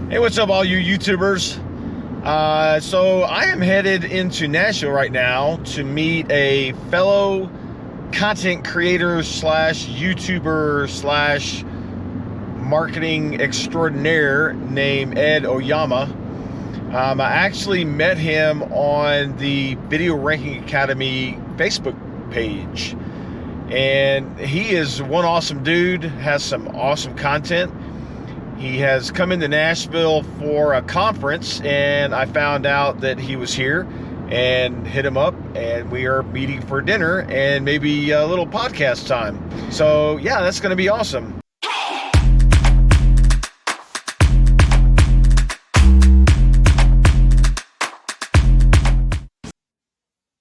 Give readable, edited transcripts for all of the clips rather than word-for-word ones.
Hey, what's up, all you YouTubers? So I am headed into Nashville right now to meet a fellow content creator slash YouTuber slash marketing extraordinaire named Ed Oyama. I actually met him on the Video Ranking Academy Facebook page, and he is one awesome dude, has some awesome content. He has come into Nashville for a conference, and I found out that he was here and hit him up, and we are meeting for dinner and maybe a little podcast time. So yeah, that's going to be awesome.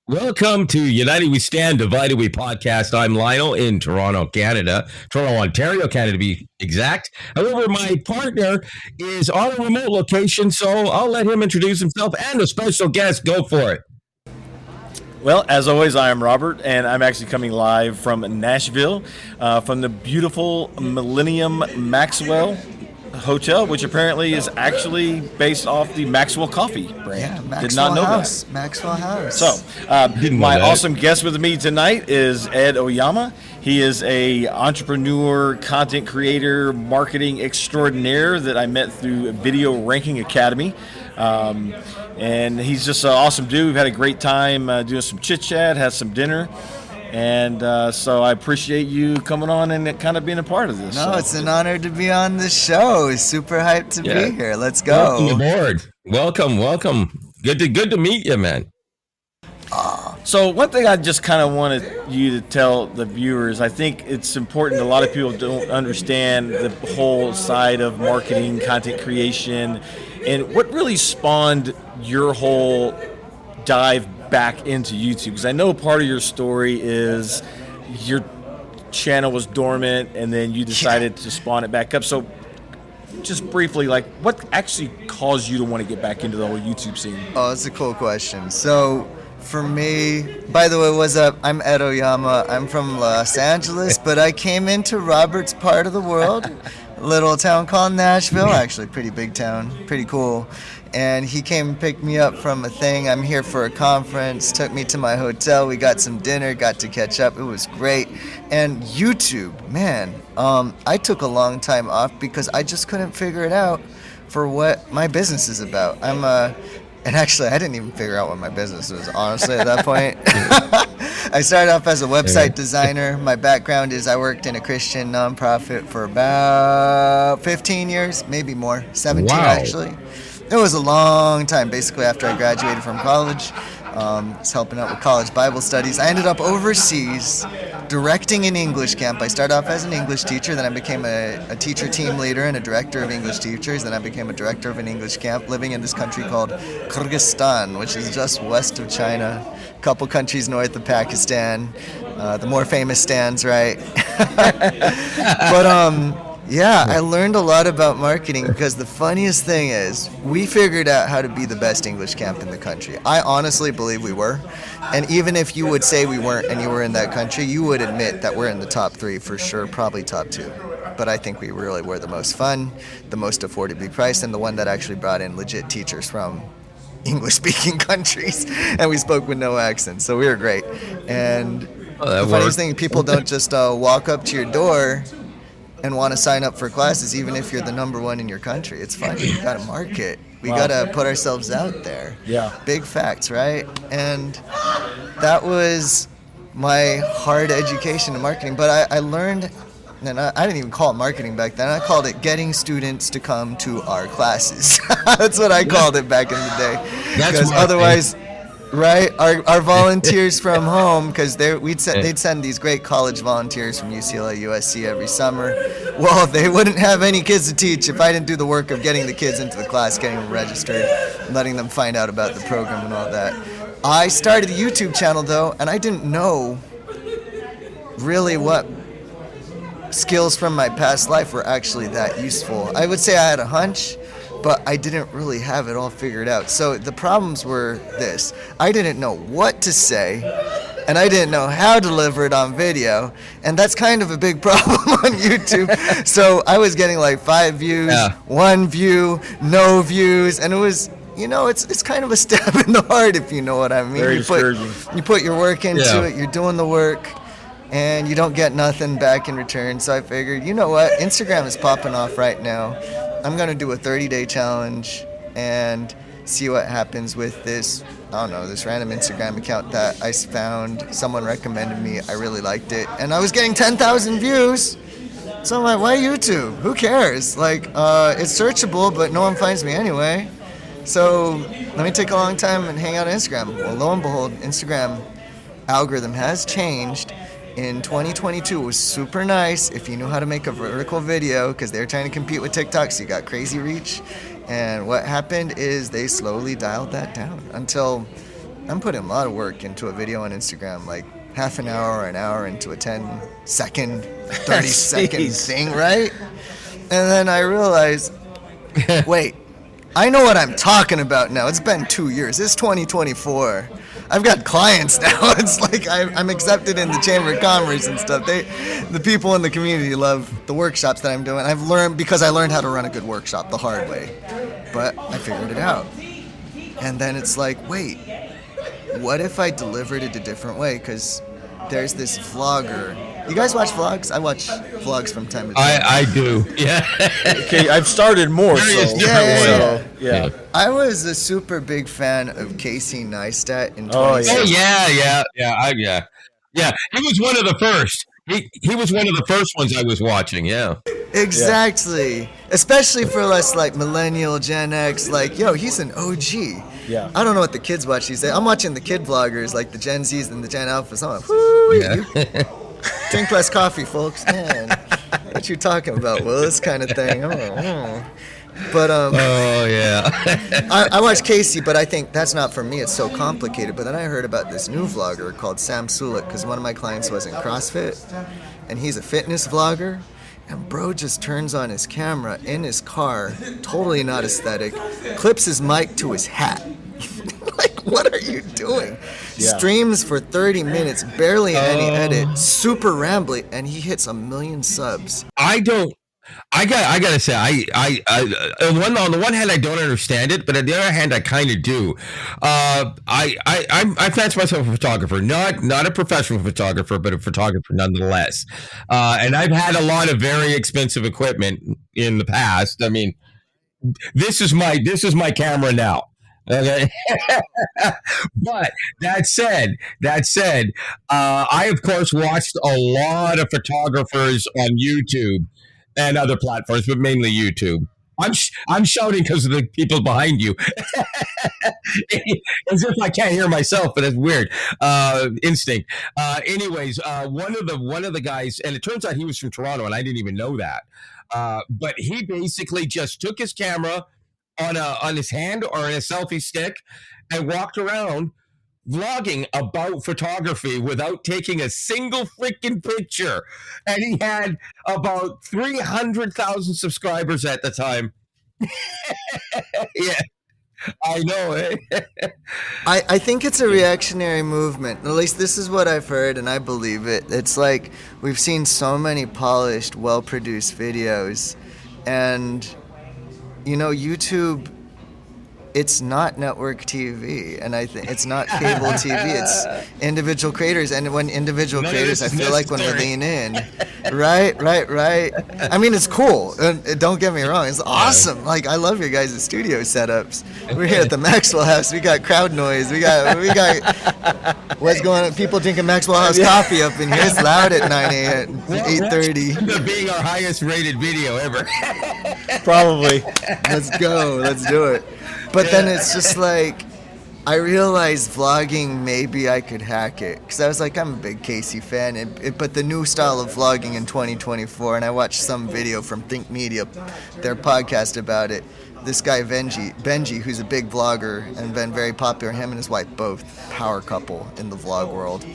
Welcome to United We Stand, Divided We podcast. I'm Lionel in Toronto, Canada. Toronto, Ontario, Canada to be exact. However, my partner is on a remote location, so I'll let him introduce himself and a special guest. Go for it. Well, as always, I am Robert, and I'm actually coming live from Nashville, from the beautiful Millennium Maxwell Hotel, which apparently is actually based off the Maxwell Coffee brand. Yeah, Maxwell Did not know House. that. Maxwell House. So, Didn't know my that. awesome guest with me tonight is Ed Oyama. He is a entrepreneur, content creator, marketing extraordinaire that I met through Video Ranking Academy. And he's just an awesome dude. We've had a great time doing some chit chat, had some dinner. And so I appreciate you coming on and kind of being a part of this. No, it's an honor to be on the show. Super hyped to be here. Let's go. Welcome aboard. Welcome. Good to meet you, man. So one thing I just kind of wanted you to tell the viewers, I think it's important. A lot of people don't understand the whole side of marketing, content creation, and what really spawned your whole dive back into YouTube. Because I know part of your story is your channel was dormant and then you decided to spawn it back up. So just briefly, like, what actually caused you to want to get back into the whole YouTube scene? Oh, that's a cool question. So for me, by the way, what's up? I'm Ed Oyama. I'm from Los Angeles, but I came into Robert's part of the world, a little town called Nashville. Actually, pretty big town, pretty cool. And he came and picked me up from a thing. I'm here for a conference, took me to my hotel. We got some dinner, got to catch up. It was great. And YouTube, man, I took a long time off because I just couldn't figure it out for what my business is about. And actually, I didn't even figure out what my business was, honestly, at that point. I started off as a website designer. My background is I worked in a Christian nonprofit for about 15 years, maybe more, 17 actually. It was a long time, basically, after I graduated from college. I was helping out with college Bible studies. I ended up overseas directing an English camp. I started off as an English teacher, then I became a teacher team leader and a director of English teachers. Then I became a director of an English camp living in this country called Kyrgyzstan, which is just west of China, a couple countries north of Pakistan, the more famous stands, right? But yeah, I learned a lot about marketing because the funniest thing is we figured out how to be the best English camp in the country. I honestly believe we were. And even if you would say we weren't and you were in that country, you would admit that we're in the top 3 for sure, probably top 2. But I think we really were the most fun, the most affordably priced, and the one that actually brought in legit teachers from English-speaking countries. And we spoke with no accent, so we were great. And the funniest thing, people don't just walk up to your door and want to sign up for classes, even if you're the number 1 in your country. It's funny. You got to market. We got to put ourselves out there. Yeah. Big facts, right? And that was my hard education in marketing. But I learned, and I didn't even call it marketing back then. I called it getting students to come to our classes. That's what I called it back in the day. Because otherwise... Right, our volunteers from home, because they'd send these great college volunteers from UCLA, USC every summer. Well, they wouldn't have any kids to teach if I didn't do the work of getting the kids into the class, getting them registered, letting them find out about the program and all that. I started a YouTube channel though, and I didn't know really what skills from my past life were actually that useful. I would say I had a hunch, but I didn't really have it all figured out. So the problems were this. I didn't know what to say and I didn't know how to deliver it on video, and that's kind of a big problem on YouTube. So I was getting like 5 views, 1 view, no views, and it was, it's kind of a stab in the heart, if you know what I mean. Very discouraging. You put your work into it, you're doing the work, and you don't get nothing back in return. So I figured, you know what, Instagram is popping off right now. I'm going to do a 30-day challenge and see what happens with this, this random Instagram account that I found. Someone recommended me. I really liked it. And I was getting 10,000 views. So I'm like, why YouTube? Who cares? Like, it's searchable, but no one finds me anyway. So let me take a long time and hang out on Instagram. Well, lo and behold, Instagram algorithm has changed. In 2022, it was super nice if you knew how to make a vertical video, because they're trying to compete with TikTok, so you got crazy reach. And what happened is they slowly dialed that down until I'm putting a lot of work into a video on Instagram, like half an hour or an hour into a 10-second, 30-second thing, right? And then I realized, wait, I know what I'm talking about now. It's been 2 years. It's 2024. I've got clients now. It's like I'm accepted in the Chamber of Commerce and stuff. The people in the community love the workshops that I'm doing. I've learned, because I learned how to run a good workshop the hard way. But I figured it out. And then it's like, wait, what if I delivered it a different way? Because there's this vlogger. You guys watch vlogs? I watch vlogs from time to time. I do. Yeah. Okay, I've started more. Yeah. I was a super big fan of Casey Neistat in 2016. Yeah. He was one of the first. He was one of the first ones I was watching. Yeah. Exactly. Yeah. Especially for us, like millennial, Gen X. Like, he's an OG. Yeah. I don't know what the kids watch these days. I'm watching the kid vloggers, like the Gen Zs and the Gen Alphas. I'm like, whoo, drink less coffee, folks. Man, what you talking about, Will? This kind of thing. But I watched Casey, but I think that's not for me. It's so complicated. But then I heard about this new vlogger called Sam Sulik, because one of my clients was in CrossFit, and he's a fitness vlogger. And bro just turns on his camera in his car, totally not aesthetic, clips his mic to his hat. Like, what are you doing? Yeah. Streams for 30 minutes, barely any edit, super rambly, and he hits 1 million subs. I gotta say, on the one hand, I don't understand it, but on the other hand, I kind of do. I fancy myself a photographer, not a professional photographer, but a photographer nonetheless. And I've had a lot of very expensive equipment in the past. I mean, this is my camera now. Okay. But that said, I of course watched a lot of photographers on YouTube and other platforms, but mainly YouTube. I'm shouting because of the people behind you, as if I can't hear myself, but it's weird. Instinct. Anyways, one of the guys, and it turns out he was from Toronto, and I didn't even know that. But he basically just took his camera on his hand or in a selfie stick and walked around vlogging about photography without taking a single freaking picture. And he had about 300,000 subscribers at the time. Yeah, I know. Eh? I think it's a reactionary movement. At least this is what I've heard, and I believe it. It's like we've seen so many polished, well-produced videos, and YouTube, it's not network TV, and I think it's not cable TV. It's individual creators, and when individual creators, I feel like when we lean in, right. I mean, it's cool. Don't get me wrong, it's awesome. Like, I love your guys' studio setups. We're here at the Maxwell House. We got crowd noise. We got what's going on? People drinking Maxwell House coffee up in here. It's loud at 9 a.m. 8:30. Being our highest rated video ever. Probably. Let's go. Let's do it. But then it's just like, I realized vlogging, maybe I could hack it. Because I was like, I'm a big Casey fan. But the new style of vlogging in 2024, and I watched some video from Think Media, their podcast about it. This guy, Benji, who's a big vlogger and been very popular, him and his wife both, power couple in the vlog world.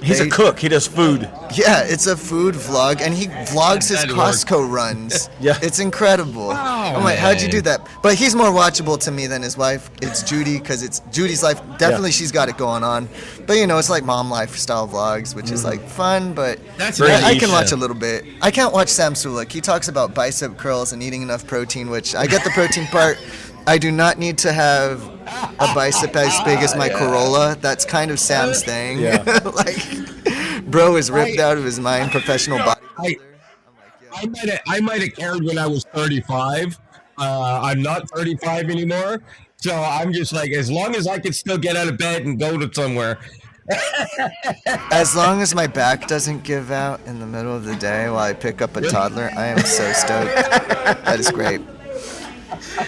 He's a cook. He does food. Yeah, it's a food vlog, and he vlogs his Costco runs. Yeah. It's incredible. Wow, I'm like, how'd you man. do that? But he's more watchable to me than his wife. It's Judy, because it's Judy's life. Definitely, she's got it going on. But, it's like mom lifestyle vlogs, which is like fun, but That's I niche. can watch a little bit. I can't watch Sam Sulek. He talks about bicep curls and eating enough protein, which I get the protein part. I do not need to have a bicep as big as my Corolla. That's kind of Sam's thing. Yeah. Like, bro is ripped out of his mind, professional bodybuilder. I might have cared when I was 35. I'm not 35 anymore. So I'm just like, as long as I can still get out of bed and go to somewhere. As long as my back doesn't give out in the middle of the day while I pick up a toddler, I am so stoked. That is great.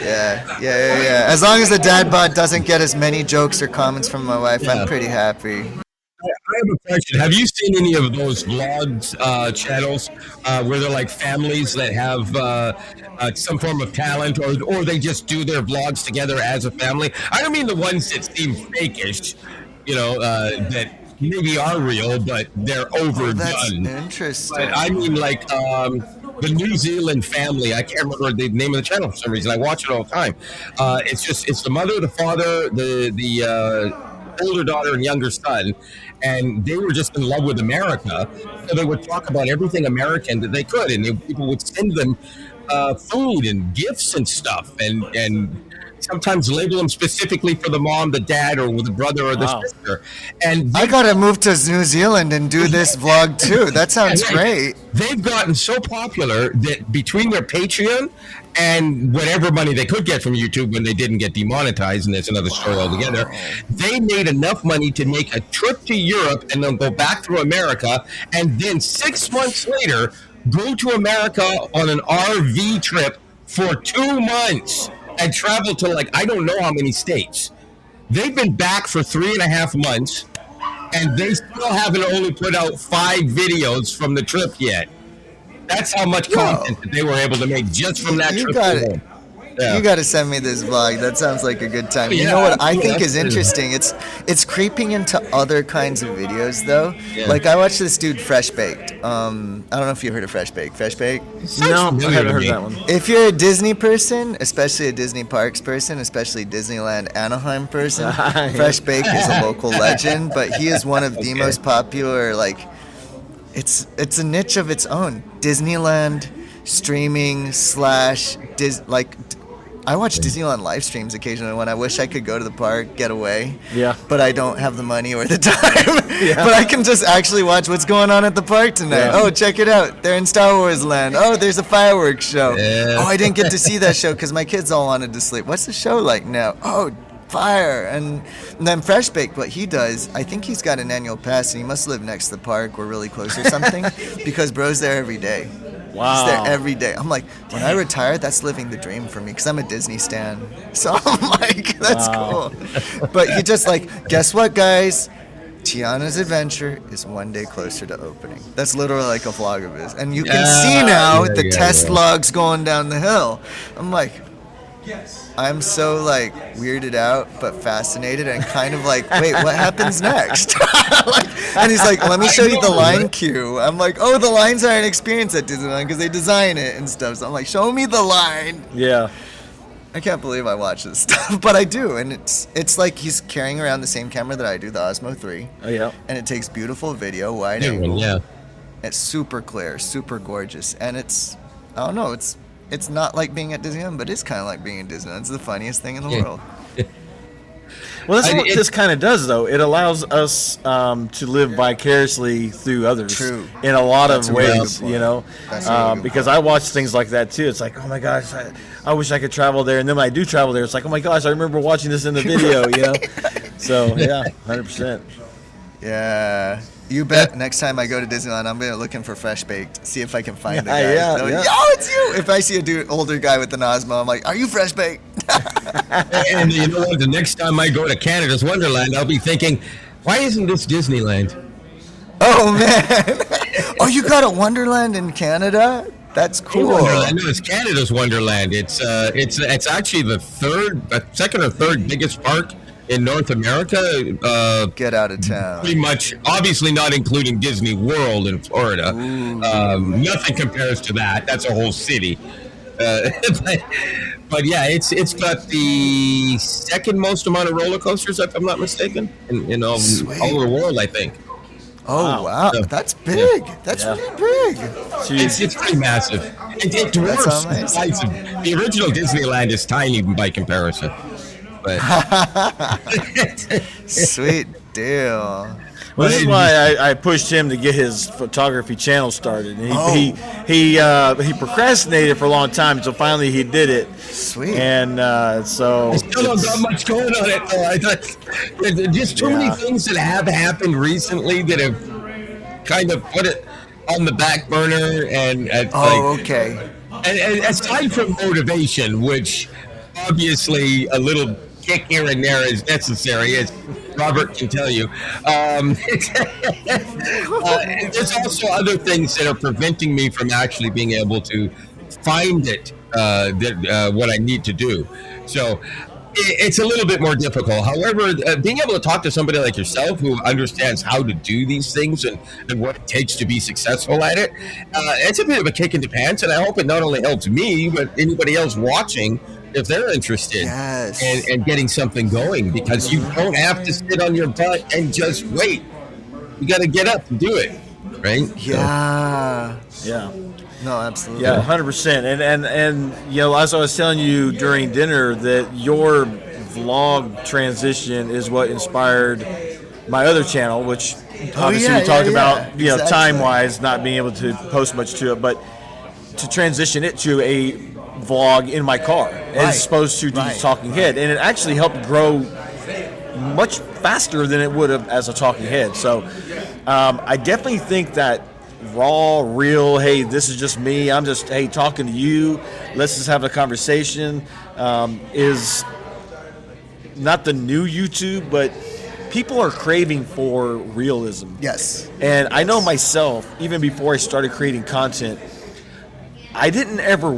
Yeah. As long as the dad bod doesn't get as many jokes or comments from my wife, I'm pretty happy. I have a question. Have you seen any of those vlogs channels where they're like families that have some form of talent, or they just do their vlogs together as a family? I don't mean the ones that seem fakish, that maybe are real, but they're overdone. That's interesting. But I mean, like the New Zealand family. I can't remember the name of the channel for some reason. I watch it all the time. It's the mother, the father, the older daughter and younger son, and they were just in love with America. So they would talk about everything American that they could, and people would send them food and gifts and stuff, and sometimes label them specifically for the mom, the dad, or the brother or the sister. And I gotta move to New Zealand and do this vlog too. That sounds great. They've gotten so popular that between their Patreon and whatever money they could get from YouTube when they didn't get demonetized, and that's another story altogether, they made enough money to make a trip to Europe and then go back through America, and then 6 months later go to America on an RV trip for 2 months and travel to I don't know how many states. They've been back for 3.5 months, and they still haven't only put out 5 videos from the trip yet. That's how much content that they were able to make just from that trip alone. Yeah. You got to send me this vlog. That sounds like a good time. You know what I think is interesting? It's creeping into other kinds of videos, though. Yeah. Like, I watched this dude, Fresh Baked. I don't know if you heard of Fresh Baked. Fresh Baked? No, I haven't heard that one. If you're a Disney person, especially a Disney Parks person, especially Disneyland Anaheim person, Fresh Baked is a local legend, but he is one of the most popular, it's a niche of its own. Disneyland streaming / I watch Disneyland live streams occasionally when I wish I could go to the park, get away. Yeah. But I don't have the money or the time. But I can just actually watch what's going on at the park tonight. Yeah. Oh, check it out. They're in Star Wars land. Oh, there's a fireworks show. Yeah. Oh, I didn't get to see that show because my kids all wanted to sleep. What's the show like now? Oh, fire. And then Fresh Baked, what he does, I think he's got an annual pass and he must live next to the park or really close or something because bro's there every day. Wow. He's there every day. I'm like, when I retire, that's living the dream for me because I'm a Disney stan. So I'm like, that's cool. But he just guess what, guys? Tiana's Adventure is one day closer to opening. That's literally like a vlog of his. And you can see now the test logs going down the hill. I'm like, I'm so weirded out but fascinated and kind of wait, what happens next? And he's like, let me show you the line queue. I'm like, oh, the lines are an experience at Disneyland because they design it and stuff. So I'm like, show me the line. Yeah. I can't believe I watch this stuff, but I do, and it's like he's carrying around the same camera that I do, the Osmo 3. Oh yeah. And it takes beautiful video, wide angle. Yeah. It's super clear, super gorgeous, and I don't know, it's not like being at Disneyland, but it's kind of like being at Disneyland. It's the funniest thing in the world. Well, that's what this kind of does, though. It allows us to live vicariously through others. True. In a lot of ways, because I watch things like that, too. It's like, oh, my gosh, I wish I could travel there. And then when I do travel there, it's like, oh, my gosh, I remember watching this in the video, So, yeah, 100%. Yeah. You bet next time I go to Disneyland, I'm going to looking for Fresh Baked, see if I can find the guy. Yo, it's you! If I see a older guy with an Osmo, I'm like, are you Fresh Baked? And you know what? The next time I go to Canada's Wonderland, I'll be thinking, why isn't this Disneyland? Oh, man. Oh, you got a Wonderland in Canada? That's cool. Wonderland. No, it's Canada's Wonderland. It's actually the second or third biggest park in North America. Get out of town. Pretty much, obviously not including Disney World in Florida. Nothing compares to that. That's a whole city. But yeah, it's got the second most amount of roller coasters, if I'm not mistaken, in all over the world, I think. Oh wow, So, that's big. That's really big. It's pretty massive. It dwarfs the size of the original Disneyland is tiny by comparison. But Sweet deal. Well, this is why I pushed him to get his photography channel started. And he procrastinated for a long time, so finally he did it. Sweet. And so I still don't got much going on it, though. I thought there's just too many things that have happened recently that have kind of put it on the back burner. Okay. And aside from motivation, which obviously a little kick here and there is necessary, as Robert can tell you. There's also other things that are preventing me from actually being able to find it, what I need to do. So it's a little bit more difficult. However, being able to talk to somebody like yourself who understands how to do these things and what it takes to be successful at it, it's a bit of a kick in the pants. And I hope it not only helps me, but anybody else watching, if they're interested and getting something going, because you don't have to sit on your butt and just wait. You got to get up and do it, right? Yeah. yeah. No, absolutely. Yeah, 100%. And you know, as I was telling you during dinner, that your vlog transition is what inspired my other channel, which obviously we talked about, you know, exactly. time-wise, not being able to post much to it, but to transition it to a vlog in my car as opposed to just talking head, and it actually helped grow much faster than it would have as a talking head. So I definitely think that raw, real, hey, this is just me, I'm just talking to you, let's just have a conversation, is not the new YouTube, but people are craving for realism. Yes. And I know myself, even before I started creating content, I didn't ever,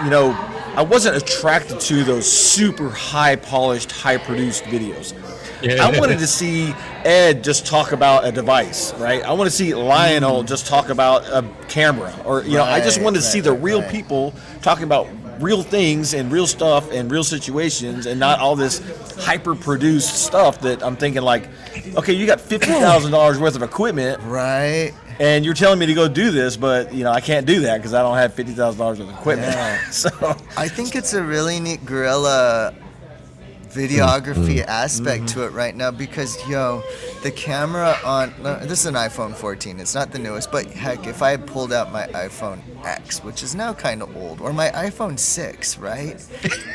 you know, I wasn't attracted to those super high polished, high produced videos. Yeah. I wanted to see Ed just talk about a device, right? I want to see Lionel just talk about a camera, or you know, I just wanted to see the real people talking about real things and real stuff and real situations, and not all this hyper produced stuff that I'm thinking like, okay, you got $50,000 worth of equipment, right? And you're telling me to go do this, but you know I can't do that because I don't have $50,000 worth of equipment. Yeah. So I think it's a really neat guerrilla videography aspect to it right now, because the camera on this is an iPhone 14. It's not the newest, but heck, if I had pulled out my iPhone X, which is now kind of old, or my iPhone 6, right?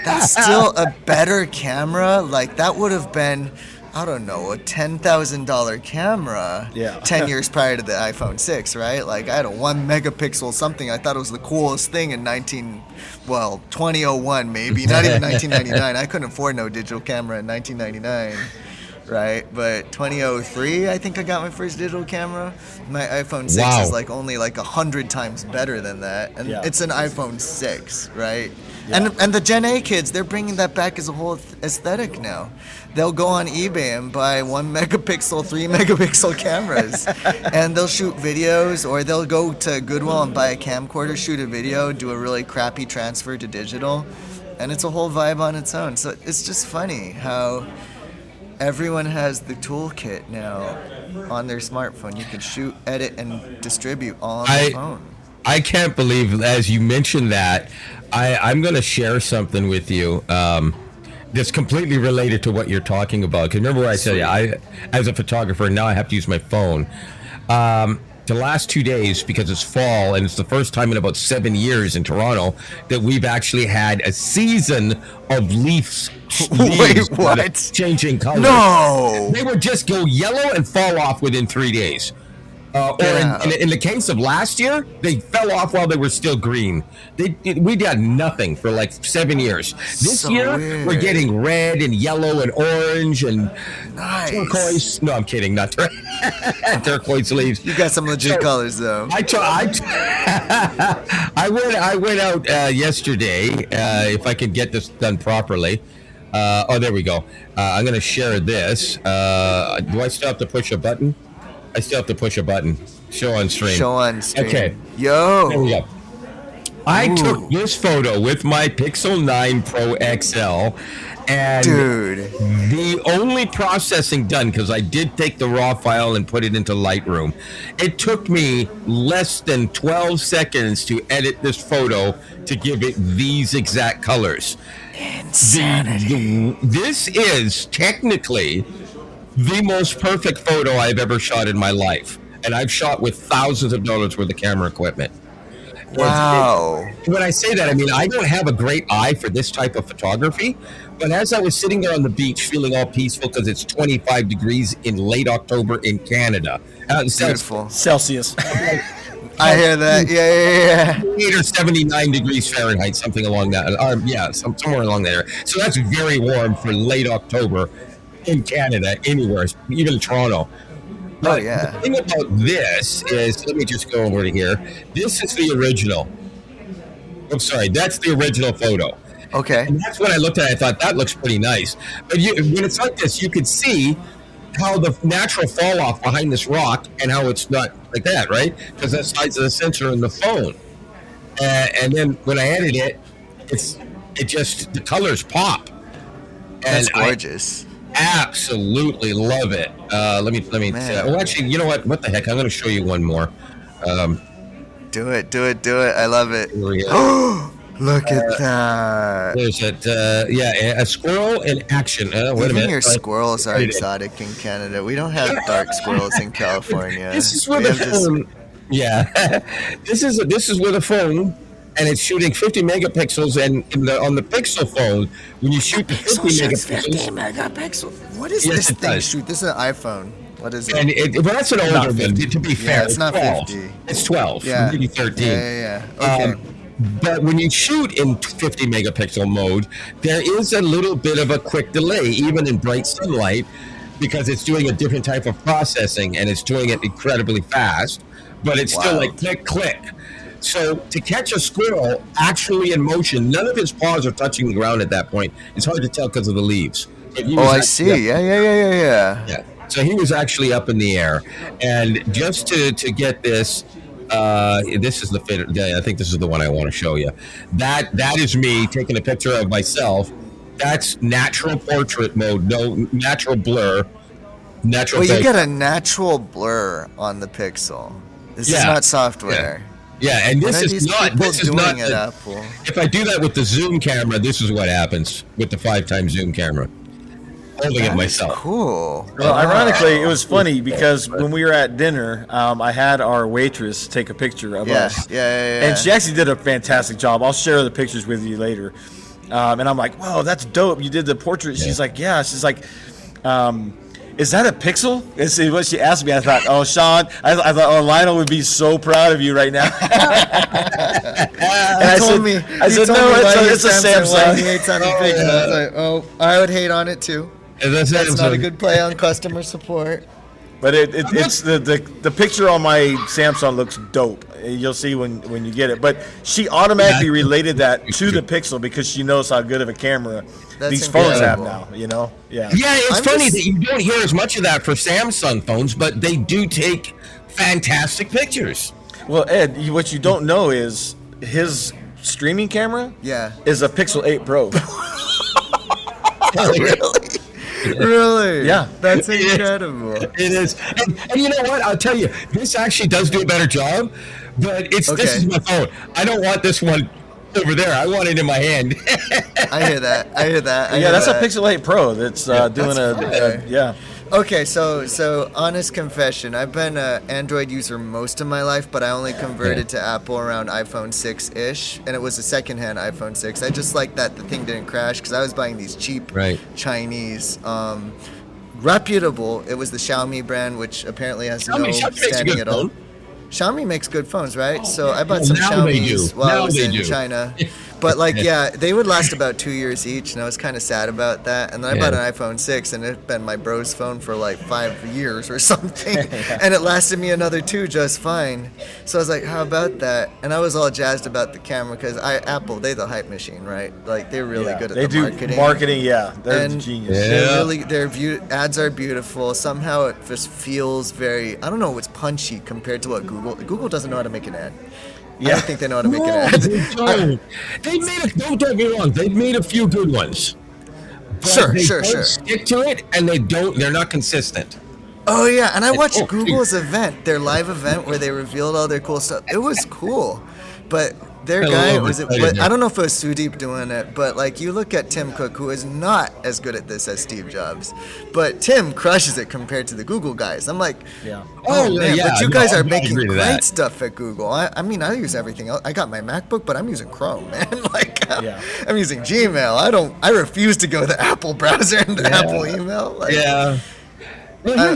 That's still a better camera. Like that would have been, I don't know, a $10,000 camera 10 years prior to the iPhone 6, right? Like I had a 1 megapixel something. I thought it was the coolest thing in 2001 maybe, not even 1999. I couldn't afford no digital camera in 1999, right? But 2003, I think I got my first digital camera. My iPhone 6 is like only like 100 times better than that, and it's an iPhone 6, right? Yeah. And the Gen A kids, they're bringing that back as a whole aesthetic now. They'll go on eBay and buy 1 megapixel, 3 megapixel cameras, and they'll shoot videos, or they'll go to Goodwill and buy a camcorder, shoot a video, do a really crappy transfer to digital, and it's a whole vibe on its own. So it's just funny how everyone has the toolkit now on their smartphone. You can shoot, edit, and distribute all on the phone. I can't believe, as you mentioned that, I'm going to share something with you that's completely related to what you're talking about. Because remember what I said, as a photographer, now I have to use my phone. The last 2 days, because it's fall, and it's the first time in about 7 years in Toronto that we've actually had a season of leaves. Wait, what? Changing colors. No! They would just go yellow and fall off within 3 days. Or in the case of last year, they fell off while they were still green. We got nothing for like 7 years. This year, we're getting red and yellow and orange and turquoise. No, I'm kidding, not turquoise leaves. You got some legit colors, though. I went out yesterday, if I could get this done properly. Oh, there we go. I'm going to share this. Do I still have to push a button? I still have to push a button. Show on stream. Show on stream. Okay. Yo. There we go. I took this photo with my Pixel 9 Pro XL, and Dude, the only processing done, because I did take the raw file and put it into Lightroom, it took me less than 12 seconds to edit this photo to give it these exact colors. insanity. This is technically the most perfect photo I've ever shot in my life, and I've shot with thousands of dollars worth of camera equipment. Wow. When I say that, I mean, I don't have a great eye for this type of photography, but as I was sitting there on the beach feeling all peaceful because it's 25 degrees in late October in Canada. Beautiful. Celsius. I hear that. Yeah. 8 or 79 degrees Fahrenheit, something along that. Somewhere along there. So that's very warm for late October in Canada, anywhere, even Toronto. Oh, yeah. The thing about this is, let me just go over to here. This is the original. I'm sorry, that's the original photo. Okay. And that's when I looked at it, I thought, that looks pretty nice. But when it's like this, you could see how the natural fall off behind this rock and how it's not like that, right? Because that's the size of the sensor in the phone. And then when I edit it, the colors pop. And That's gorgeous. Absolutely love it. Let me. Man. Well, actually, you know what? What the heck? I'm going to show you one more. Do it. I love it. Here we go. Look at that. There's it. A squirrel in action. Wait a Even minute. your squirrels are exotic in Canada. We don't have dark squirrels in California. This is where the phone. Yeah, this is where the phone. And it's shooting 50 megapixels, and on the Pixel phone, when you shoot the 50 megapixels. What is Yes, this it thing? does. Shoot, this is an iPhone. What is it? And well, that's an older one. To be fair, it's not 12. 50. It's 12, Yeah. maybe 13. Yeah. Okay. But when you shoot in 50 megapixel mode, there is a little bit of a quick delay, even in bright sunlight, because it's doing a different type of processing, and it's doing it incredibly fast. But it's still like click. So to catch a squirrel actually in motion, none of his paws are touching the ground at that point. It's hard to tell because of the leaves. I see. Yeah. So he was actually up in the air. And just to get this, this is the fit. I think this is the one I want to show you. That is me taking a picture of myself. That's natural portrait mode, no natural blur. Natural. Well, you get a natural blur on the Pixel. This is not software. Yeah, and this is not. Apple. If I do that with the zoom camera, this is what happens with the 5x zoom camera. Holding it myself. Cool. Well, ironically, it was funny because when we were at dinner, I had our waitress take a picture of us. Yeah. And she actually did a fantastic job. I'll share the pictures with you later. And I'm like, "Whoa, that's dope! You did the portrait." She's like, "Yeah." She's like, "Is that a Pixel?" And what she asked me, I thought, "Oh, Sean," I thought, "Oh, Lionel would be so proud of you right now." And I said, "No, it's a Samsung." He hates on the picture. I was like, "Oh, I would hate on it too." That's not a good play on customer support. But it's the picture on my Samsung looks dope. You'll see when you get it. But she automatically related that to the Pixel because she knows how good of a camera these phones have now. You know? Yeah. Yeah, it's funny that you don't hear as much of that for Samsung phones, but they do take fantastic pictures. Well, Ed, what you don't know is his streaming camera is a Pixel 8 Pro. Really? Really? Yeah. That's incredible. It is. And you know what? I'll tell you, this actually does do a better job, but this is my phone. I don't want this one over there. I want it in my hand. I hear that. That's a Pixel 8 Pro that's doing yeah. Okay, so honest confession, I've been an Android user most of my life, but I only converted to Apple around iPhone 6-ish, and it was a secondhand iPhone 6. I just like that the thing didn't crash because I was buying these cheap Chinese, reputable. It was the Xiaomi brand, which apparently has no standing at all. Xiaomi makes good phones, right? So I bought some Xiaomis while I was in China. But like, yeah, they would last about 2 years each, and I was kind of sad about that. And then I bought an iPhone 6, and it'd been my bro's phone for like 5 years or something, and it lasted me another 2 just fine. So I was like, how about that? And I was all jazzed about the camera because Apple, they're the hype machine, right? Like they're really good at the marketing. Marketing, yeah, they're genius. Their ads are beautiful. Somehow it just feels very, I don't know, it's punchy compared to what Google doesn't know how to make an ad. I don't think they know how to make an ad. Don't get me wrong, they've made a few good ones. Sure. Stick to it, and they're not consistent. Oh yeah, and I watched Google's event, their live event where they revealed all their cool stuff. It was cool, but their guy I don't know if it was Sudeep doing it, but like you look at Tim Cook, who is not as good at this as Steve Jobs, but Tim crushes it compared to the Google guys. I'm like, but you guys are making great stuff at Google. I mean, I use everything else. I got my MacBook, but I'm using Chrome, man. Like, I'm using Gmail. I refuse to go the Apple browser and the Apple email. Like,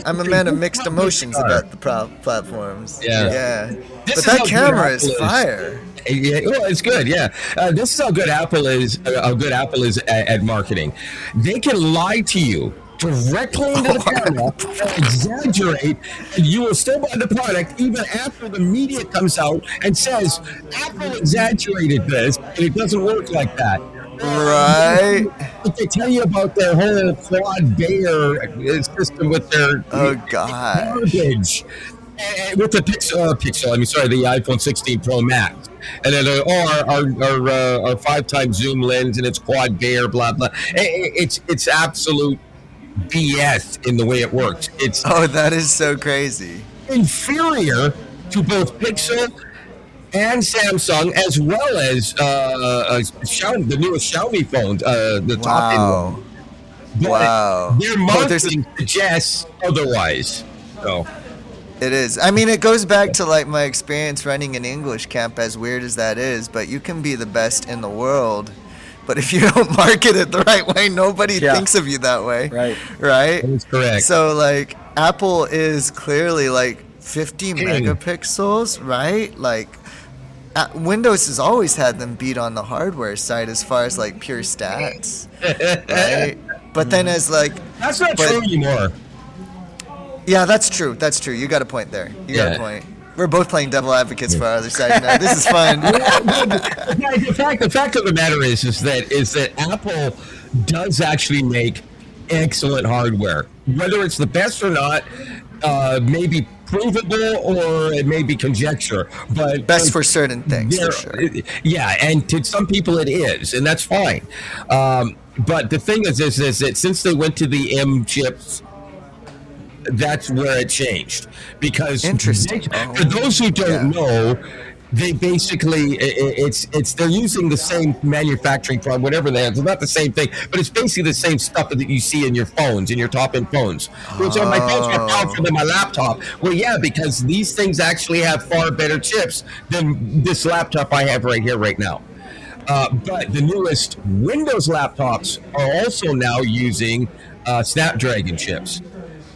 I'm a man of mixed emotions about the platforms. Yeah. But that camera is fire. Yeah, well, it's good. Yeah, this is how good Apple is. How good Apple is at marketing. They can lie to you directly into the camera, exaggerate, and you will still buy the product even after the media comes out and says Apple exaggerated this, and it doesn't work like that. Right. If they tell you about their whole quad Bayer system with their garbage, with the the iPhone 16 Pro Max, and then our 5x zoom lens and it's quad Bayer, blah blah. It's absolute BS in the way it works. That is so crazy. Inferior to both Pixel and Samsung, as well as Xiaomi, the newest Xiaomi phones, the top end one. But their marketing suggests otherwise. So it is. I mean, it goes back to like my experience running an English camp, as weird as that is, but you can be the best in the world. But if you don't market it the right way, nobody thinks of you that way. Right? That's correct. So like Apple is clearly like 50 megapixels, right? Like Windows has always had them beat on the hardware side as far as like pure stats, right? But then as like that's not true anymore. Yeah, that's true. You got a point there. You got a point. We're both playing devil advocates for our other side now. This is fun. The fact of the matter is that Apple does actually make excellent hardware. Whether it's the best or not, may be provable or it may be conjecture. But best for certain things, for sure. Yeah, and to some people it is, and that's fine. But the thing is that since they went to the M chips, that's where it changed. Because for those who don't know, they basically they're using the same manufacturing problem, whatever they have. It's not the same thing, but it's basically the same stuff that you see in your phones, in your top-end phones. So my phones are powerful than my laptop. Well, yeah, because these things actually have far better chips than this laptop I have right here, right now. But the newest Windows laptops are also now using Snapdragon chips.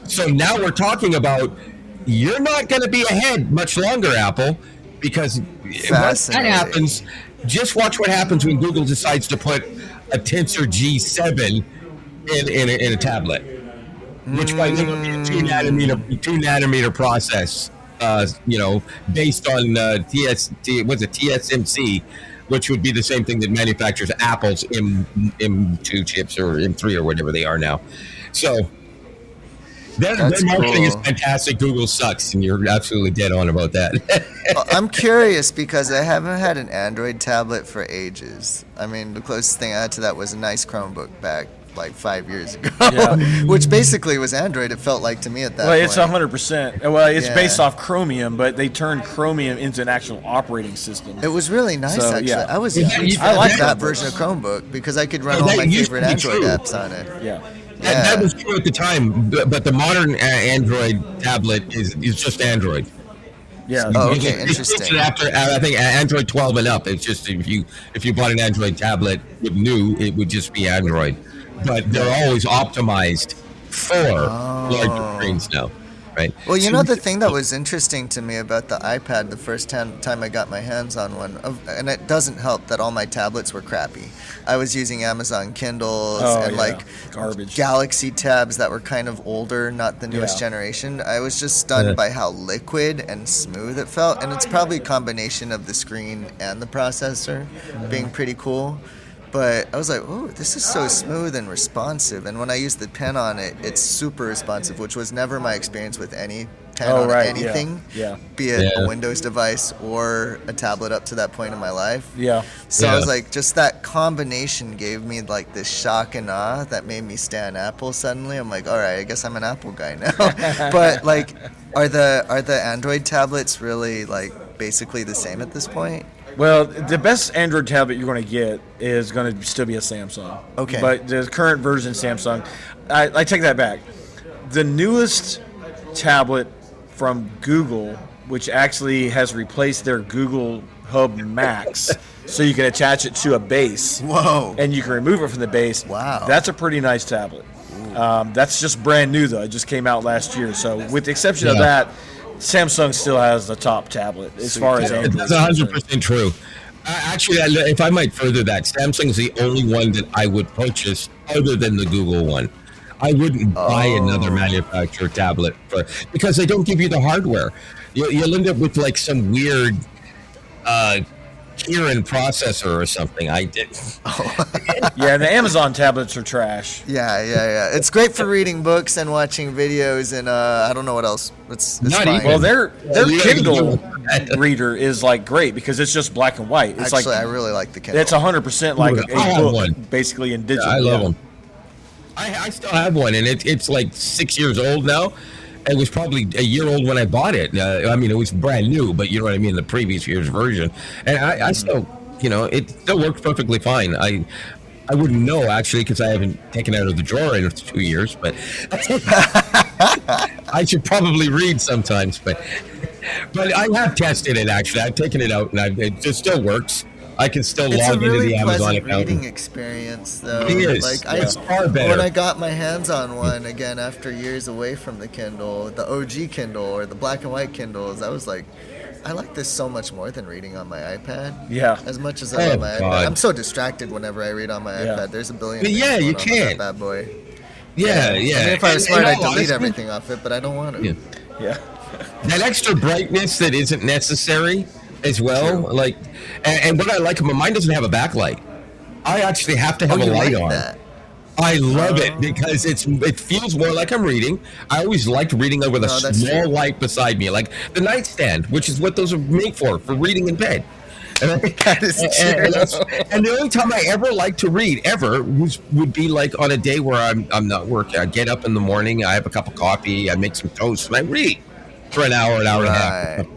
So now we're talking about you're not going to be ahead much longer, Apple, because once that happens, just watch what happens when Google decides to put a Tensor G7 in a tablet, which might be a 2 nanometer process, based on TSMC, which would be the same thing that manufactures Apple's M2 chips or M3 or whatever they are now. So their marketing is fantastic. Google sucks, and you're absolutely dead on about that. I'm curious because I haven't had an Android tablet for ages. I mean, the closest thing I had to that was a nice Chromebook back like 5 years ago, which basically was Android. It felt like to me at that point. It's 100%. Well, it's based off Chromium, but they turned Chromium into an actual operating system. It was really nice, actually. I was a huge fan of that version of Chromebook because I could run all my favorite Android apps on it. That was true at the time, but the modern Android tablet is just Android. Yeah. Interesting. After I think Android 12 and up, it's just if you bought an Android tablet with new, it would just be Android. But they're always optimized for larger screens now. right? Well, you So know, we the could- thing that was interesting to me about the iPad the first time I got my hands on one, and it doesn't help that all my tablets were crappy. I was using Amazon Kindles and like garbage. Galaxy tabs that were kind of older, not the newest Yeah. generation. I was just stunned by how liquid and smooth it felt, and it's probably a combination of the screen and the processor being pretty cool. But I was like, oh, this is so smooth and responsive. And when I use the pen on it, it's super responsive, which was never my experience with any pen on anything. Yeah. Be it Yeah. a Windows device or a tablet up to that point in my life. Yeah. So I was Yeah. like, just that combination gave me like this shock and awe that made me stan Apple suddenly. I'm like, all right, I guess I'm an Apple guy now. But like, are the Android tablets really like basically the same at this point? Well, the best Android tablet you're going to get is going to still be a Samsung. Okay. But the current version Samsung, I take that back. The newest tablet from Google, which actually has replaced their Google Hub Max, so you can attach it to a base. Whoa. And you can remove it from the base. Wow. That's a pretty nice tablet. That's just brand new, though. It just came out last year. So with the exception of that, Samsung still has the top tablet as far as Android. That's 100% true. Actually, if I might further that, Samsung's the only one that I would purchase other than the Google one. I wouldn't buy another manufacturer tablet because they don't give you the hardware. You'll end up with like some weird Kirin processor or something. I did. Yeah, the Amazon tablets are trash. Yeah. It's great for reading books and watching videos, and I don't know what else. It's Not fine. even. Well, their Yeah, Kindle reader is like great because it's just black and white. It's Actually, I like really like the Kindle. it's 100% like Dude, I a have book, one. basically in digital. I love them. I still have one, and it's like 6 years old now. It was probably a year old when I bought it. I mean, it was brand new, but you know what I mean, the previous year's version. And I still, it still works perfectly fine. I wouldn't know, actually, because I haven't taken it out of the drawer in 2 years, but I should probably read sometimes. But I have tested it, actually. I've taken it out, and it just still works. I can still It's a log into really the Amazon pleasant account. reading experience, though. It is. Like It's far better. when I got my hands on one again after years away from the Kindle, the OG Kindle or the black and white Kindles, I was like, I like this so much more than reading on my iPad. Yeah. As much as I love my God. iPad, I'm so distracted whenever I read on my Yeah. iPad. There's a billion. But things yeah, going you on with can't. that bad boy. Yeah. I mean, if I was And- smart, I'd and delete honestly, everything off it, but I don't want to. Yeah. Yeah. That extra brightness that isn't necessary as well. True. Like, and what I like, mine doesn't have a backlight. I actually have to have a you light like on. that? I love it because it feels more like I'm reading. I always liked reading with a No, that's small true. light beside me, like the nightstand, which is what those are made for reading in bed. And That is true. and the only time I ever like to read would be like on a day where I'm not working. I get up in the morning, I have a cup of coffee, I make some toast, and I read for an hour and a half. Right.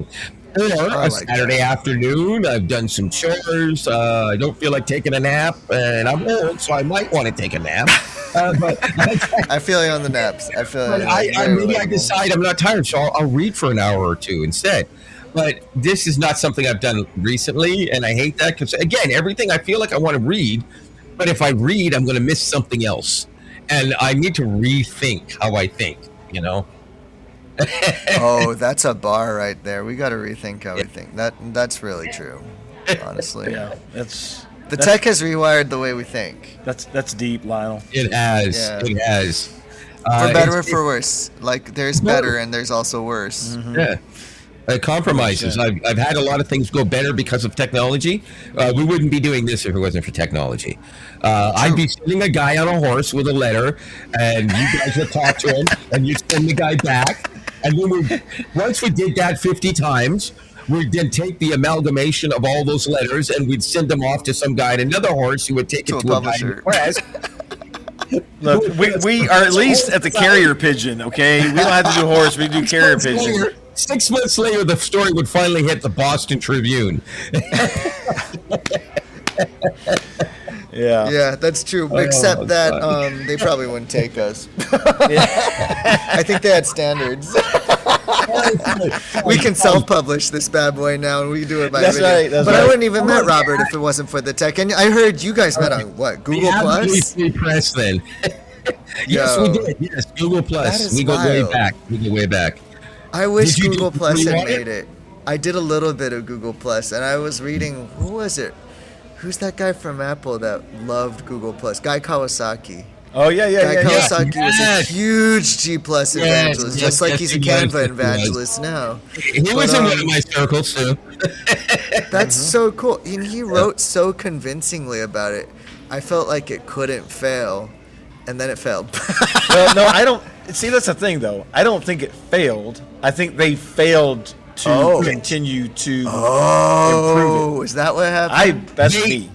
Or I a like Saturday that. afternoon, I've done some chores. I don't feel like taking a nap, and I'm old, so I might want to take a nap. But I feel you on the naps. I feel but you. maybe I decide I'm not tired, so I'll read for an hour or two instead. But this is not something I've done recently, and I hate that because, again, everything I feel like I want to read, but if I read, I'm going to miss something else. And I need to rethink how I think, Oh, that's a bar right there. We got to rethink how we think. That's really true. Honestly, Yeah. That's the tech has rewired the way we think, that's deep, Lionel. It has. Yeah. It has. for better or it's- for worse. Like there's better and there's also worse. Yeah. Compromises. I've had a lot of things go better because of technology. We wouldn't be doing this if it wasn't for technology. I'd be sending a guy on a horse with a letter, and you guys would talk to him, and you'd send the guy back. And then once we did that 50 times, we'd then take the amalgamation of all those letters, and we'd send them off to some guy on another horse who would take To it a to a guy in the publisher. press. Look, we are at least at the carrier pigeon, okay? We don't have to do horse, we do carrier pigeon. 6 months later, the story would finally hit the Boston Tribune. Yeah. Yeah, that's true. Except that God. they probably wouldn't take us. I think they had standards. We can self-publish this bad boy now, and we do it by That's video. right, that's but I right. wouldn't even met Robert if it wasn't for the tech. And I heard you guys met on what? Google We have Plus. Free press then. Yes, Yo, we did. Yes, Google that Plus. is We go way wild. back. We go way back. I wish Did you Google do- Plus were you had on made it. I did a little bit of Google Plus, and I was reading. Who was it? Who's that guy from Apple that loved Google Plus? Guy Kawasaki. Oh yeah, Guy yeah. Kawasaki was Yes. a huge G Plus Yes, evangelist, yes, just like yes, he's a he was, Canva yes, he evangelist now. He But, was in one of my circles too. That's so cool. And he wrote so convincingly about it. I felt like it couldn't fail, and then it failed. Well, no, I don't. See, that's the thing, though. I don't think it failed. I think they failed to continue to improve Oh, it. is that what happened? That's They- me.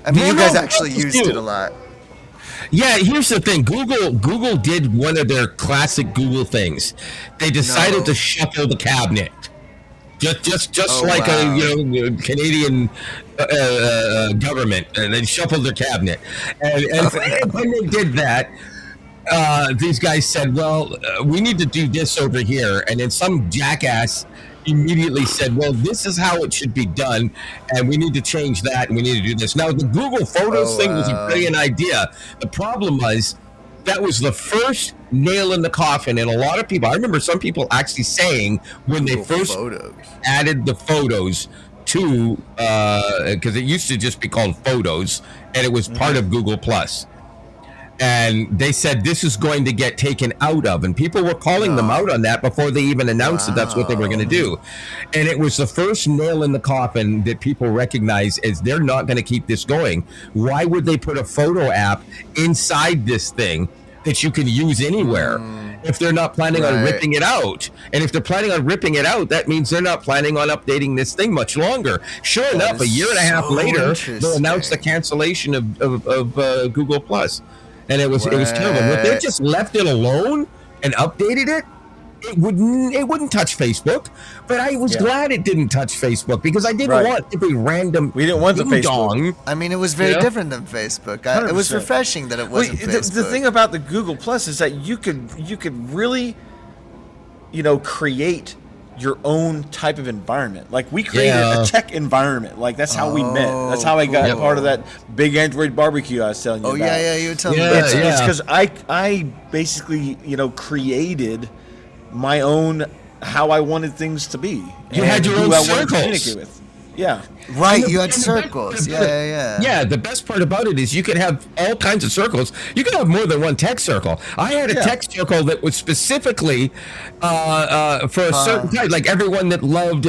I mean, No, you guys no, actually that's used you. it a lot. Yeah, here's the thing. Google did one of their classic Google things. They decided No. to shuffle the cabinet. Just Oh, like wow. a Canadian government, and they shuffled their cabinet. And when they did that, these guys said, "Well, we need to do this over here," and then some jackass immediately said, "Well, this is how it should be done, and we need to change that, and we need to do this." Now, the Google Photos Oh, thing was a wow. brilliant idea. The problem was that was the first nail in the coffin, and a lot of people. I remember some people actually saying when they Google first Photos. added the photos to because it used to just be called Photos, and it was part of Google Plus. And they said this is going to get taken out of, and people were calling them out on that before they even announced that that's what they were going to do. And it was the first nail in the coffin that people recognized as they're not going to keep this going. Why would they put a photo app inside this thing that you can use anywhere if they're not planning on Right. ripping it out? And if they're planning on ripping it out, that means they're not planning on updating this thing much longer. Sure enough, a is year and a half so later, they'll announce the interesting. cancellation of Google Plus. And it was terrible. But if they Right. just left it alone and updated it, it wouldn't touch Facebook. But I was glad it didn't touch Facebook because I didn't Right. want every random We didn't want the ding-dong. I mean, it was very Yeah. different than Facebook. It was 100%. refreshing that it Well, wasn't Facebook. the thing about the Google Plus is that you could really, create your own type of environment. Like we created Yeah. a tech environment. Like that's how we met. That's how I got cool. part of that big Android barbecue I was telling you Oh about. yeah, you were telling me. Yeah, about It's that. yeah. because I basically created my own how I wanted things to be. You and had your who own I wanted to circles. communicate with. Yeah. Right, And you the- had and the circles. best- Yeah. Yeah, the best part about it is you could have all kinds of circles. You could have more than one tech circle. I had a tech circle that was specifically for a certain type, like everyone that loved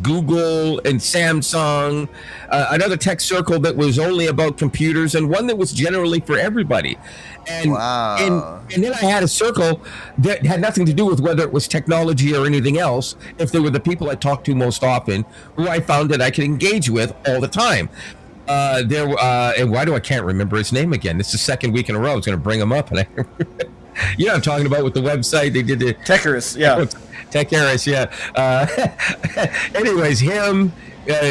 Google and Samsung. Another tech circle that was only about computers, and one that was generally for everybody. And, Wow. and then I had a circle that had nothing to do with whether it was technology or anything else. If they were the people I talked to most often, who I found that I could engage with all the time. And why do I can't remember his name again? This is the second week in a row. I was going to bring him up, and I'm talking about with the website they did the Techers, yeah. Tech Harris, yeah. Anyways, him.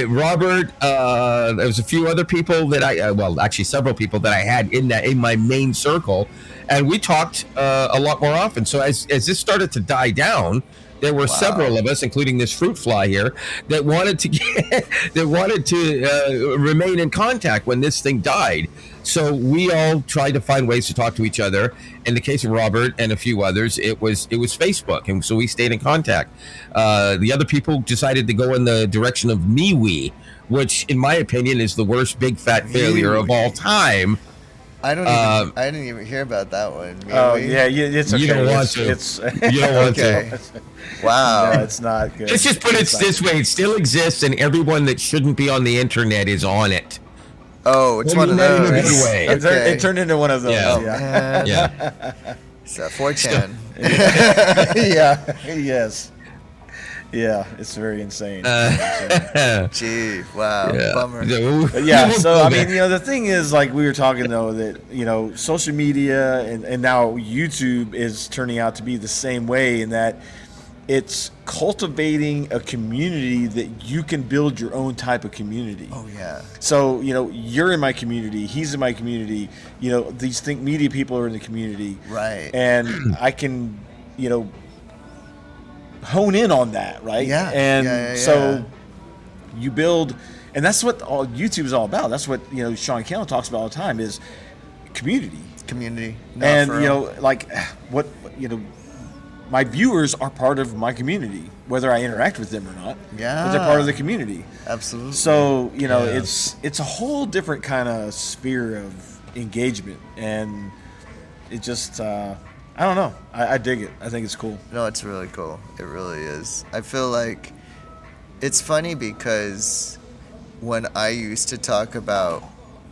Robert, there was a few other people that actually several people that I had in my main circle, and we talked a lot more often. So as this started to die down, there were several of us, including this fruit fly here, that wanted to remain in contact when this thing died. So we all tried to find ways to talk to each other. In the case of Robert and a few others, it was Facebook, and so we stayed in contact. The other people decided to go in the direction of MeWe, which, in my opinion, is the worst big fat failure of all time. I didn't even hear about that one. Oh Really? yeah, it's okay. You don't want to. It's You don't want Okay. to. Wow. no, it's not good. Let's just put it It's not this way: it still exists, and everyone that shouldn't be on the internet is on it. Oh, it's Well, one of not in a those. good way. Okay. It turned into one of those. Yeah. Yeah. Man. Yeah. It's 4chan. Yeah. Yes. Yeah. It's very insane. Gee, wow. Yeah. Bummer. But yeah, so I mean, the thing is, like we were talking though, that social media and now YouTube is turning out to be the same way in that it's cultivating a community that you can build your own type of community. Oh yeah. So you're in my community, he's in my community. These think media people are in the community, Right. and I can hone in on that, right? Yeah. And Yeah. so you build, and that's what all YouTube is all about. That's what Sean Cannell talks about all the time is community. community. No, And for you real. know, like what you know, my viewers are part of my community, whether I interact with them or not. Yeah. But they're part of the community. Absolutely. So you know, Yeah. it's a whole different kind of sphere of engagement, and it just I don't know. I dig it. I think it's cool. No, it's really cool. It really is. I feel like it's funny because when I used to talk about,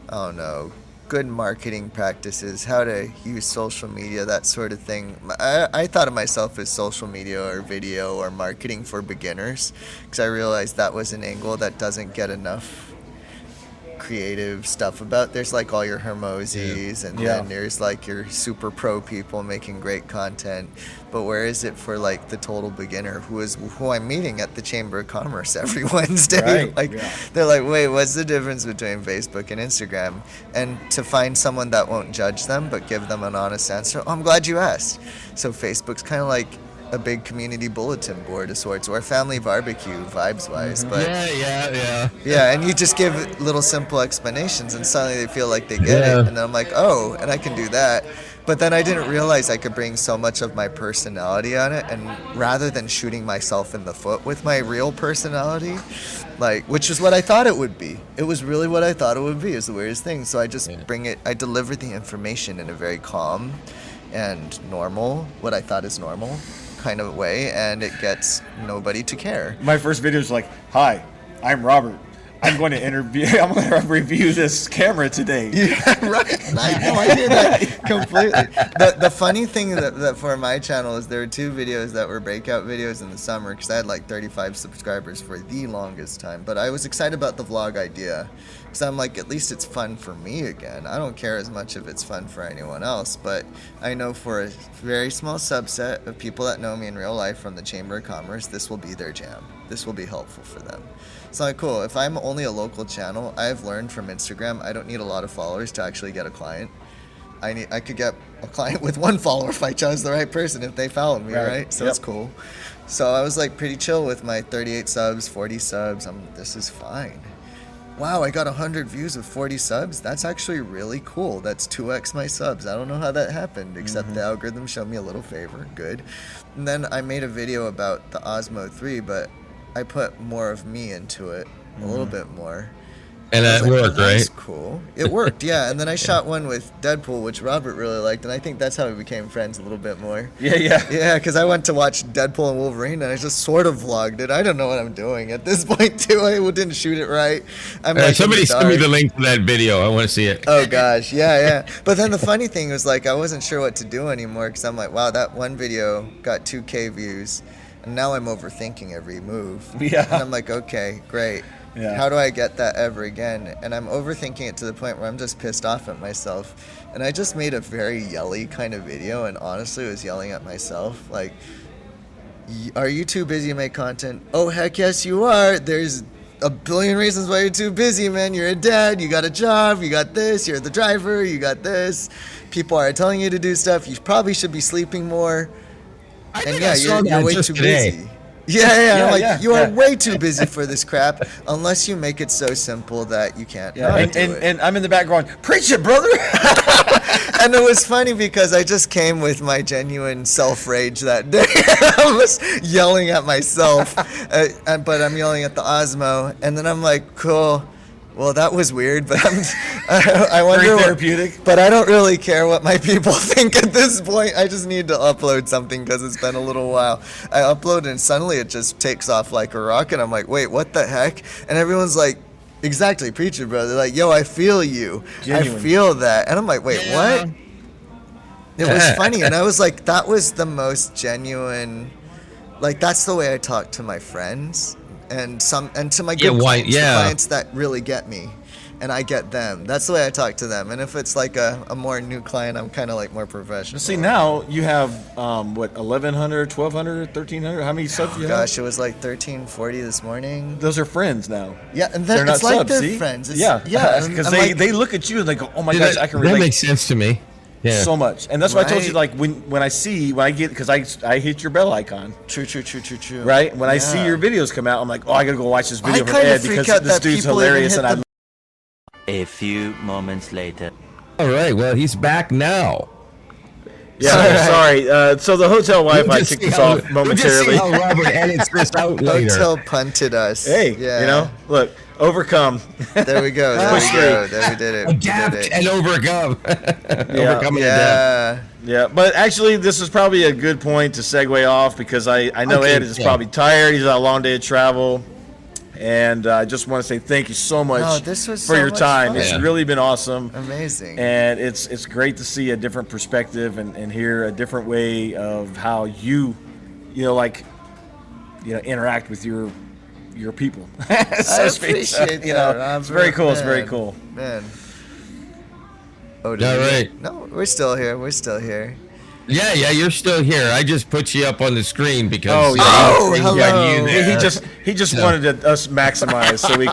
I don't know, good marketing practices, how to use social media, that sort of thing, I thought of myself as social media or video or marketing for beginners, because I realized that was an angle that doesn't get enough creative stuff about. There's like all your Hermosies, and Yeah. then there's like your super pro people making great content, but where is it for like the total beginner who I'm meeting at the Chamber of Commerce every Wednesday? Right, Like yeah. they're like, wait, what's the difference between Facebook and Instagram? And to find someone that won't judge them but give them an honest answer, oh, I'm glad you asked. So Facebook's kind of like a big community bulletin board of sorts, or a family barbecue vibes wise. But yeah, and you just give little simple explanations, and suddenly they feel like they get Yeah. it. And I'm like, oh, and I can do that. But then I didn't realize I could bring so much of my personality on it, and rather than shooting myself in the foot with my real personality, like, which is what I thought it would be. It was really what I thought it would be. Is the weirdest thing. So I just I deliver the information in a very calm and normal, what I thought is normal kind of way, and it gets nobody to care. My first video is like, "Hi, I'm Robert. I'm going to review this camera today." Yeah, right. I hear that completely. The funny thing that for my channel is there were 2 videos that were breakout videos in the summer, because I had like 35 subscribers for the longest time. But I was excited about the vlog idea, because I'm like, at least it's fun for me again. I don't care as much if it's fun for anyone else, but I know for a very small subset of people that know me in real life from the Chamber of Commerce, this will be their jam. This will be helpful for them. It's like, cool. If I'm only a local channel, I've learned from Instagram, I don't need a lot of followers to actually get a client. I could get a client with 1 follower if I chose the right person, if they follow me, right? So it's cool. So I was like pretty chill with my 38 subs, 40 subs. This is fine. Wow, I got 100 views with 40 subs. That's actually really cool. That's 2x my subs. I don't know how that happened, except the algorithm showed me a little favor. Good. And then I made a video about the Osmo 3, but I put more of me into it, a little bit more. And that worked, That's right? cool. It worked, yeah. And then I shot one with Deadpool, which Robert really liked, and I think that's how we became friends a little bit more. Yeah. Yeah, because I went to watch Deadpool and Wolverine, and I just sort of vlogged it. I don't know what I'm doing at this point, too. I didn't shoot it right. I'm like Somebody send me dark. the link to that video. I want to see it. Oh gosh, yeah. But then the funny thing was, like, I wasn't sure what to do anymore, because I'm like, wow, that one video got 2K views, and now I'm overthinking every move. Yeah. And I'm like, okay, great. Yeah. How do I get that ever again? And I'm overthinking it to the point where I'm just pissed off at myself. And I just made a very yelly kind of video, and honestly was yelling at myself. Like, are you too busy to make content? Oh, heck yes, you are. There's a billion reasons why you're too busy, man. You're a dad, you got a job, you got this, you're the driver, you got this. People are telling you to do stuff. You probably should be sleeping more. I And think yeah, I saw you're that way just too today. busy. Yeah. Like, yeah, you are yeah. way too busy for this crap, unless you make it so simple that you can't Yeah. not do And, it. and I'm in the back going, "Preach it, brother." And it was funny because I just came with my genuine self-rage that day. I was yelling at myself, but I'm yelling at the Osmo, and then I'm like, cool. Well, that was weird, but I wonder. Very therapeutic. But I don't really care what my people think at this point. I just need to upload something because it's been a little while. I upload and suddenly it just takes off like a rocket. I'm like, wait, what the heck? And everyone's like, exactly, preacher, brother. Like, yo, I feel you. Genuine. I feel that. And I'm like, wait, what? It was funny, and I was like, that was the most genuine. Like, that's the way I talk to my friends and to my good clients, the clients that really get me, and I get them. That's the way I talk to them. And if it's like a more new client, I'm kind of like more professional. See, now you have 1,100, 1,200, 1,300. How many subs do you have? Gosh, it was like 1340 this morning. Those are friends now. Yeah, and They're then not it's like subs, they're see? friends. It's, Yeah, I'm because like, they look at you and they go, "Oh my gosh, I can That relate makes sense to me. Yeah. so much." And that's why I told you, Right. like, when I get, because I hit your bell icon, true. right? When I see Yeah. your videos come out, I'm like, "Oh, I gotta go watch this video I from kinda Ed freak because out this that dude's people even hilarious." hit And I the- A few moments later. All right. Well, he's back now. Yeah, sorry. So the hotel Wi-Fi kicked us off momentarily. We'll just see how Robert edits this out later. Hotel punted us. Hey, look, overcome. There we go. There we go. There we did it. Adapt and overcome. Overcome and adapt. Yeah. Yeah, but actually, this is probably a good point to segue off because I know Ed is probably tired. He's had a long day of travel. And I just want to say thank you so much for your time. Fun. It's really been awesome. Amazing. And it's great to see a different perspective and hear a different way of how you interact with your people. I appreciate that. It's very cool. Man, it's very cool. Man. Oh, all right. No, we're still here. We're still here. Yeah, you're still here. I just put you up on the screen because hello. He just wanted us maximize so he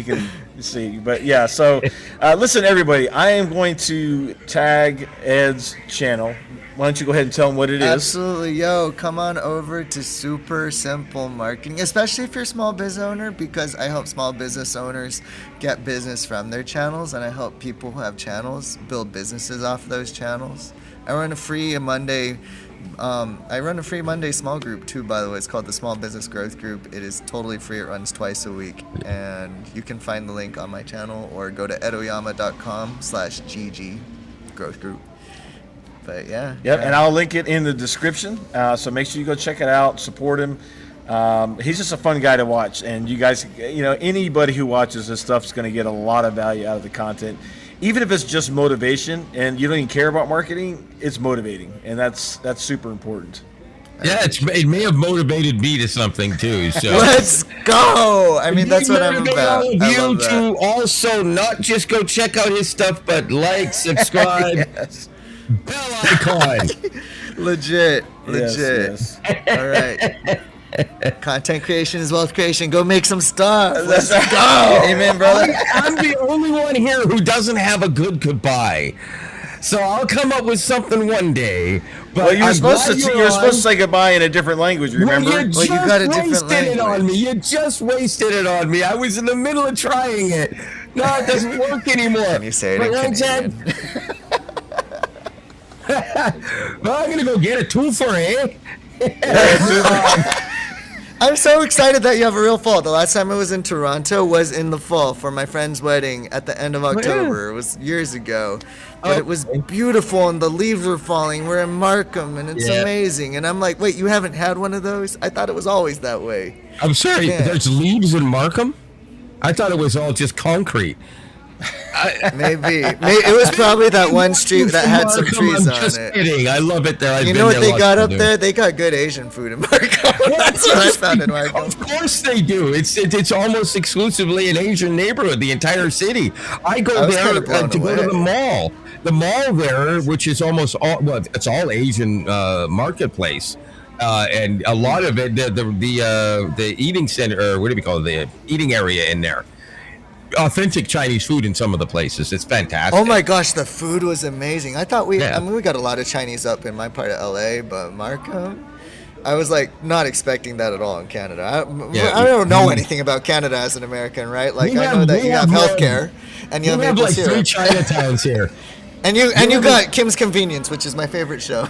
can see. But yeah, so listen, everybody, I am going to tag Ed's channel. Why don't you go ahead and tell him what it is? Absolutely. Yo, come on over to Super Simple Marketing, especially if you're a small business owner, because I help small business owners get business from their channels, and I help people who have channels build businesses off those channels. I run a free Monday small group too, by the way. It's called the Small Business Growth Group. It is totally free. It runs twice a week, and you can find the link on my channel or go to edoyama.com/GG growth group. But yeah. Yep, and I'll link it in the description. So make sure you go check it out, support him. He's just a fun guy to watch, and you guys, anybody who watches this stuff is going to get a lot of value out of the content. Even if it's just motivation and you don't even care about marketing, it's motivating, and that's super important. Yeah, it may have motivated me to something too. So let's go. I mean, that's what I'm about. All of you to also not just go check out his stuff, but like, subscribe, yes. Bell icon. Legit. Yes. All right. Content creation is wealth creation. Go make some stuff. Let's go. Amen, brother. I'm the only one here who doesn't have a good goodbye. So I'll come up with something one day. But well, you're supposed to say goodbye in a different language, remember? You got a different language. You just wasted it on me. I was in the middle of trying it. No, it doesn't work anymore. Can you say it in Canadian? Well, I'm going to go get a two for I'm so excited that you have a real fall. The last time I was in Toronto was in the fall for my friend's wedding at the end of October. It was years ago. But it was beautiful, and the leaves were falling. We're in Markham, and it's amazing. And I'm like, wait, you haven't had one of those? I thought it was always that way. I'm sorry, there's leaves in Markham? I thought it was all just concrete. Maybe. It was probably that one street that had some trees on it. I'm just kidding. I love it there. You know what they got up there? They got good Asian food in Markham. That's what I found in Markham. Of course they do. It's almost exclusively an Asian neighborhood, the entire city. I go there to go to the mall. The mall there, which is almost all, it's all Asian marketplace. And a lot of it, the eating center, or what do we call it, the eating area in there. Authentic Chinese food in some of the places. It's fantastic. Oh my gosh, the food was amazing. I thought we got a lot of Chinese up in my part of LA, but Markham, I was like not expecting that at all in Canada. I don't know anything about Canada as an American, right? Like I know that you have healthcare and you have like syrup. 3 Chinatowns here. and you got Kim's Convenience, which is my favorite show.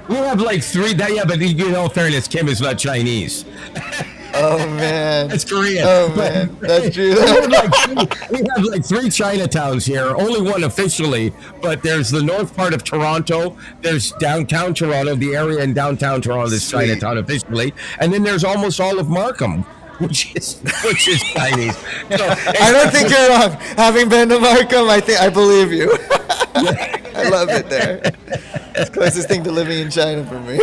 We have like 3. But in all fairness, Kim is not Chinese. Oh man, it's Korean. Oh man, that's true. we have like 3 Chinatowns here. Only one officially, but there's the north part of Toronto. There's downtown Toronto, the area in downtown Toronto is Chinatown officially, and then there's almost all of Markham, which is Chinese. So, I don't think you're wrong. Having been to Markham, I believe you. I love it there. It's the closest thing to living in China for me.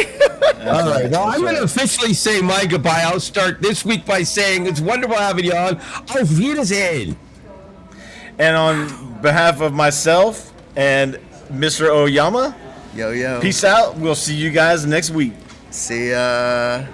All right. Now, I'm going to officially say my goodbye. I'll start this week by saying it's wonderful having you on. Auf Wiedersehen. And on behalf of myself and Mr. Oyama, yo, peace out. We'll see you guys next week. See ya.